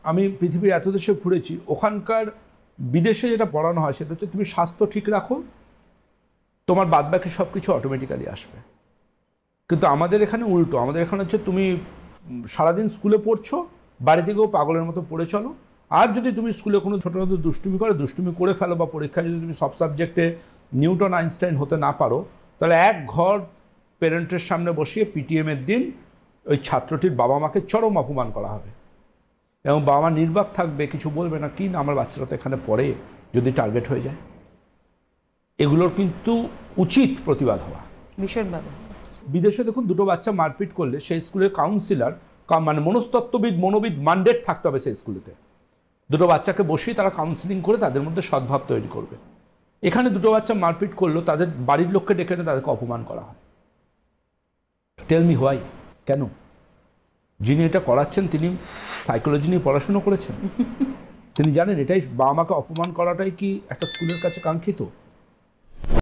আমি পৃথিবীর এত দেশে ঘুরেছি, ওখানকার বিদেশে যেটা পড়ানো হয় সেটা হচ্ছে তুমি স্বাস্থ্য ঠিক রাখো, তোমার বাদবাকি সব কিছু অটোমেটিক্যালি আসবে। কিন্তু আমাদের এখানে উল্টো, আমাদের এখানে হচ্ছে তুমি সারাদিন স্কুলে পড়ছো, বাড়ি থেকেও পাগলের মতো পড়ে চলো, আর যদি তুমি স্কুলে কোনো ছোটো ছোটো দুষ্টুমি করে ফেলো বা পরীক্ষায় যদি তুমি সব সাবজেক্টে নিউটন আইনস্টাইন হতে না পারো, তাহলে এক ঘর পেরেন্টের সামনে বসিয়ে পিটিএমের দিন ওই ছাত্রটির বাবা মাকে চরম অপমান করা হবে এবং বাবা মা নির্বাক থাকবে, কিছু বলবে না, কি না আমার বাচ্চারা তো এখানে পড়ে, যদি টার্গেট হয়ে যায়। এগুলোর কিন্তু উচিত প্রতিবাদ হওয়া ভীষণভাবে। বিদেশে দেখুন, দুটো বাচ্চা মারপিট করলে সেই স্কুলের কাউন্সিলর, মানে মনস্তত্ত্ববিদ মনোবিদ ম্যান্ডেট থাকতে হবে সেই স্কুলেতে, দুটো বাচ্চাকে বসিয়ে তারা কাউন্সিলিং করে তাদের মধ্যে সদ্ভাব তৈরি করবে। এখানে দুটো বাচ্চা মারপিট করলো, তাদের বাড়ির লোককে ডেকে এনে তাদেরকে অপমান করা হয়। টেল মি হোয়াই, কেন? যিনি এটা করাচ্ছেন তিনি সাইকোলজি নিয়ে পড়াশুনো করেছেন, তিনি জানেন এটাই বাবা মাকে অপমান করাটাই কি একটা স্কুলের কাছে কাঙ্ক্ষিত।